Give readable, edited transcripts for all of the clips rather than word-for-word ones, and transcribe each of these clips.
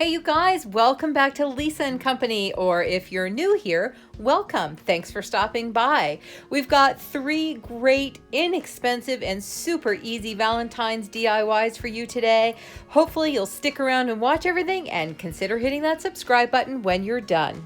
Hey you guys, welcome back to Lisa and Company, or if you're new here, welcome. Thanks for stopping by. We've got 3 great, inexpensive, and super easy Valentine's DIYs for you today. Hopefully you'll stick around and watch everything and consider hitting that subscribe button when you're done.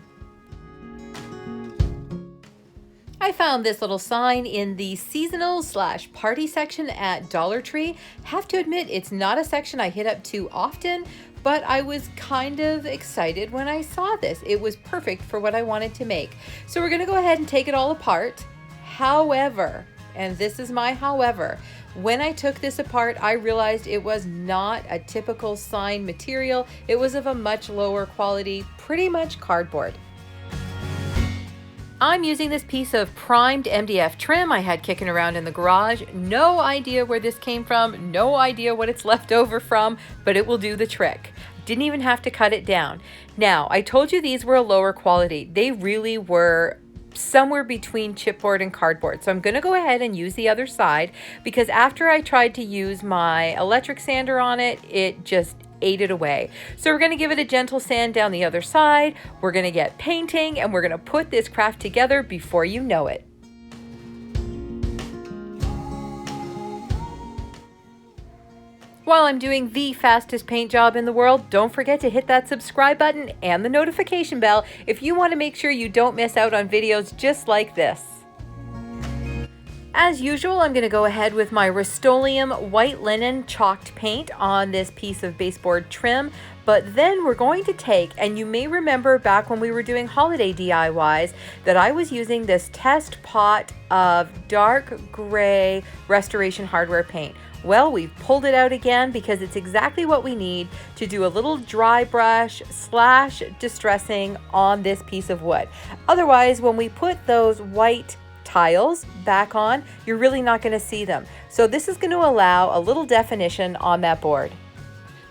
I found this little sign in the seasonal/party section at Dollar Tree. Have to admit, it's not a section I hit up too often, but I was kind of excited when I saw this. It was perfect for what I wanted to make. So we're gonna go ahead and take it all apart. However, and this is my however, when I took this apart, I realized it was not a typical sign material. It was of a much lower quality, pretty much cardboard. I'm using this piece of primed MDF trim I had kicking around in the garage. No idea where this came from, no idea what it's left over from, but it will do the trick. Didn't even have to cut it down. Now, I told you these were a lower quality. They really were somewhere between chipboard and cardboard. So I'm gonna go ahead and use the other side because after I tried to use my electric sander on it, it just ate it away. So we're gonna give it a gentle sand down the other side. We're gonna get painting and we're gonna put this craft together before you know it. While I'm doing the fastest paint job in the world, don't forget to hit that subscribe button and the notification bell if you want to make sure you don't miss out on videos just like this. As usual, I'm going to go ahead with my Rust-Oleum white linen chalked paint on this piece of baseboard trim, but then we're going to take, and you may remember back when we were doing holiday DIYs, that I was using this test pot of dark gray Restoration Hardware paint. Well, we've pulled it out again because it's exactly what we need to do a little dry brush / distressing on this piece of wood. Otherwise, when we put those white tiles back on, you're really not going to see them. So this is going to allow a little definition on that board.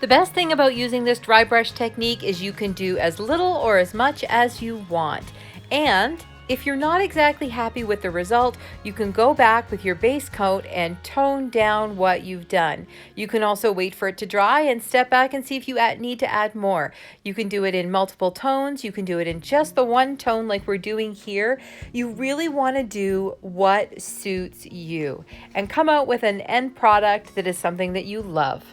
The best thing about using this dry brush technique is you can do as little or as much as you want. And if you're not exactly happy with the result, you can go back with your base coat and tone down what you've done. You can also wait for it to dry and step back and see if you need to add more. You can do it in multiple tones. You can do it in just the one tone like we're doing here. You really want to do what suits you and come out with an end product that is something that you love.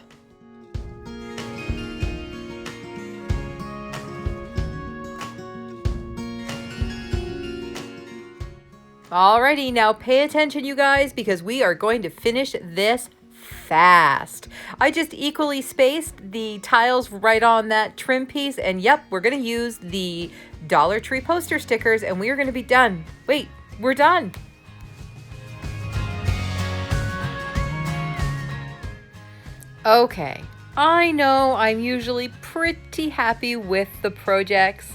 Alrighty, now pay attention you guys because we are going to finish this fast. I just equally spaced the tiles right on that trim piece, and yep, we're going to use the Dollar Tree poster stickers and we are going to be done. Wait, we're done. Okay, I know I'm usually pretty happy with the projects,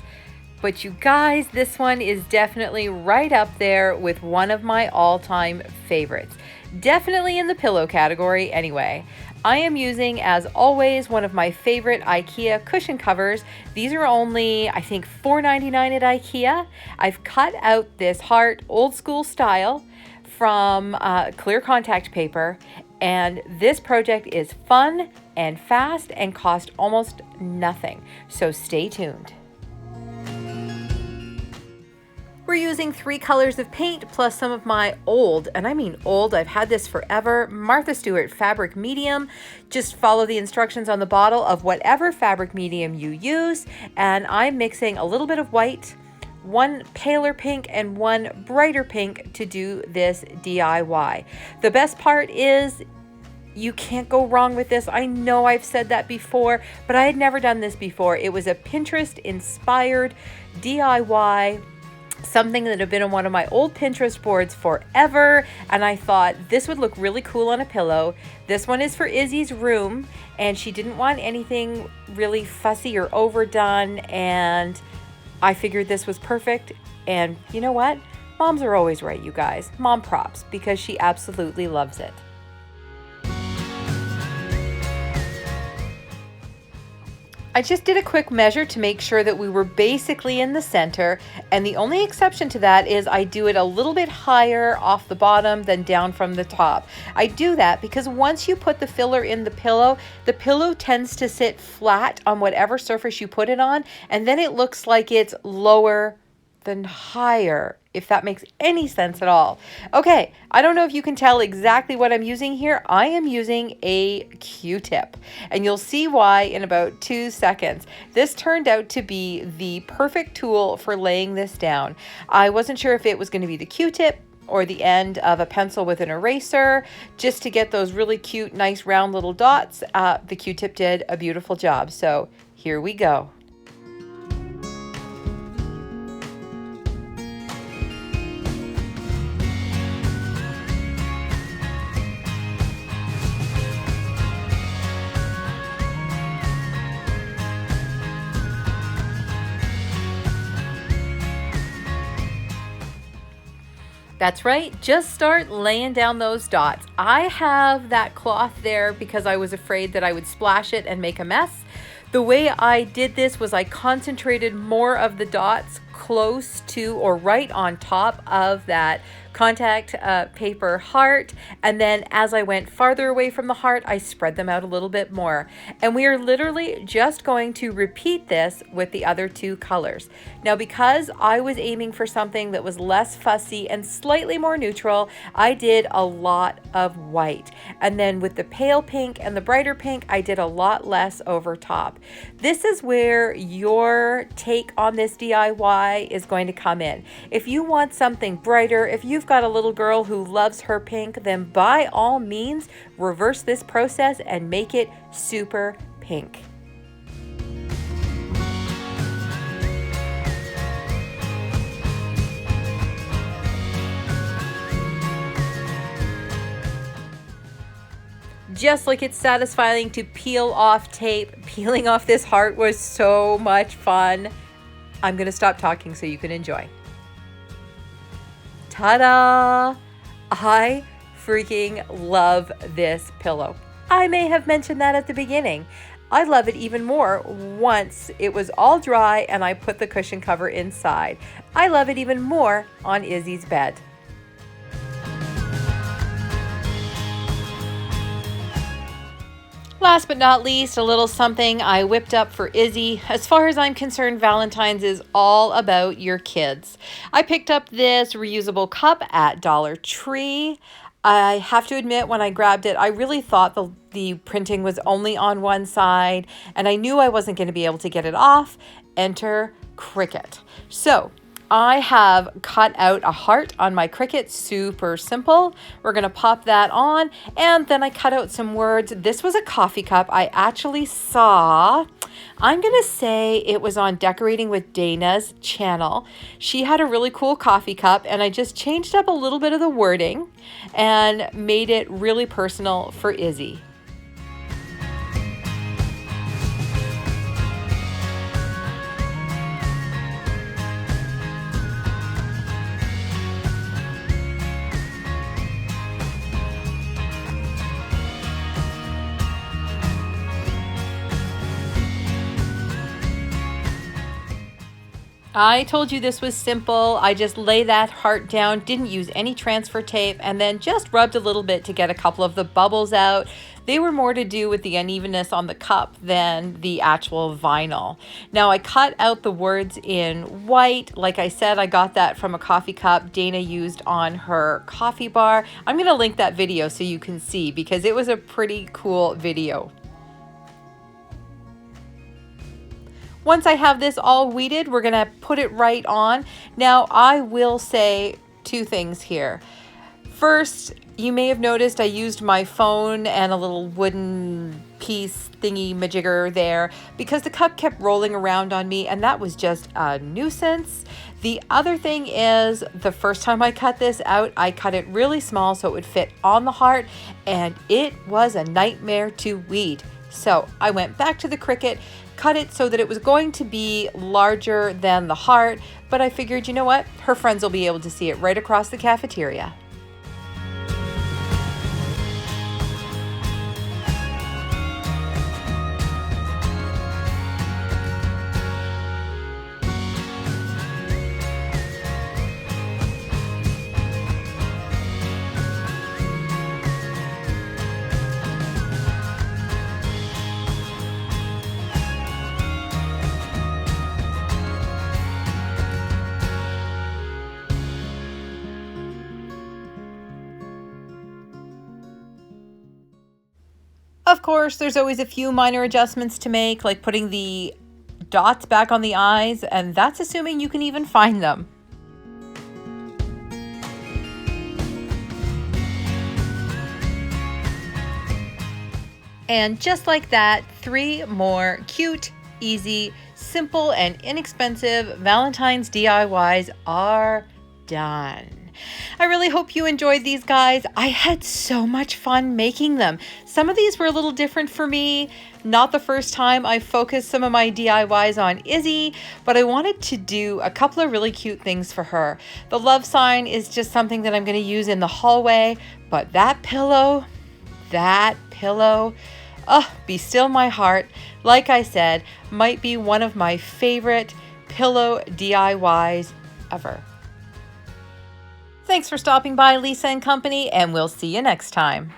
but you guys, this one is definitely right up there with one of my all-time favorites. Definitely in the pillow category anyway. I am using, as always, one of my favorite Ikea cushion covers. These are only, I think, $4.99 at Ikea. I've cut out this heart, old school style, from clear contact paper, and this project is fun and fast and cost almost nothing. So stay tuned. We're using 3 colors of paint plus some of my old, and I mean old, I've had this forever, Martha Stewart fabric medium. Just follow the instructions on the bottle of whatever fabric medium you use, and I'm mixing a little bit of white, one paler pink and one brighter pink to do this DIY. The best part is you can't go wrong with this. I know I've said that before, but I had never done this before. It was a Pinterest inspired DIY, something that had been on one of my old Pinterest boards forever, and I thought this would look really cool on a pillow. This one is for Izzy's room, and she didn't want anything really fussy or overdone, and I figured this was perfect. And you know what? Moms are always right, you guys. Mom props, because she absolutely loves it. I just did a quick measure to make sure that we were basically in the center, and the only exception to that is I do it a little bit higher off the bottom than down from the top. I do that because once you put the filler in the pillow tends to sit flat on whatever surface you put it on, and then it looks like it's lower than higher, if that makes any sense at all. Okay, I don't know if you can tell exactly what I'm using here. I am using a Q-tip, and you'll see why in about 2 seconds. This turned out to be the perfect tool for laying this down. I wasn't sure if it was going to be the Q-tip or the end of a pencil with an eraser, just to get those really cute, nice round little dots. The Q-tip did a beautiful job, so here we go. That's right, just start laying down those dots. I have that cloth there because I was afraid that I would splash it and make a mess. The way I did this was I concentrated more of the dots close to or right on top of that contact paper heart, and then as I went farther away from the heart, I spread them out a little bit more. And we are literally just going to repeat this with the other two colors. Now, because I was aiming for something that was less fussy and slightly more neutral, I did a lot of white. And then with the pale pink and the brighter pink, I did a lot less over top. This is where your take on this DIY is going to come in. If you want something brighter, if you've got a little girl who loves her pink, then by all means, reverse this process and make it super pink. Just like it's satisfying to peel off tape, peeling off this heart was so much fun. I'm going to stop talking so you can enjoy. Ta-da! I freaking love this pillow. I may have mentioned that at the beginning. I love it even more once it was all dry and I put the cushion cover inside. I love it even more on Izzy's bed. Last but not least, a little something I whipped up for Izzy. As far as I'm concerned, Valentine's is all about your kids. I picked up this reusable cup at Dollar Tree. I have to admit, when I grabbed it, I really thought the printing was only on one side, and I knew I wasn't going to be able to get it off. Enter Cricut. So I have cut out a heart on my Cricut, super simple. We're gonna pop that on, and then I cut out some words. This was a coffee cup I actually saw. I'm gonna say it was on Decorating with Dana's channel. She had a really cool coffee cup, and I just changed up a little bit of the wording and made it really personal for Izzy. I told you this was simple. I just lay that heart down, didn't use any transfer tape, and then just rubbed a little bit to get a couple of the bubbles out. They were more to do with the unevenness on the cup than the actual vinyl. Now I cut out the words in white. Like I said, I got that from a coffee cup Dana used on her coffee bar. I'm going to link that video so you can see, because it was a pretty cool video. Once I have this all weeded, we're gonna put it right on. Now, I will say two things here. First, you may have noticed I used my phone and a little wooden piece thingy majigger there because the cup kept rolling around on me, and that was just a nuisance. The other thing is, the first time I cut this out, I cut it really small so it would fit on the heart, and it was a nightmare to weed. So I went back to the Cricut, cut it so that it was going to be larger than the heart, but I figured, you know what? Her friends will be able to see it right across the cafeteria. Of course, there's always a few minor adjustments to make, like putting the dots back on the eyes, and that's assuming you can even find them. And just like that, 3 more cute, easy, simple, and inexpensive Valentine's DIYs are done. I really hope you enjoyed these, guys. I had so much fun making them. Some of these were a little different for me. Not the first time I focused some of my DIYs on Izzy, but I wanted to do a couple of really cute things for her. The love sign is just something that I'm going to use in the hallway, but that pillow, oh, be still my heart, like I said, might be one of my favorite pillow DIYs ever. Thanks for stopping by, Lisa and Company, and we'll see you next time.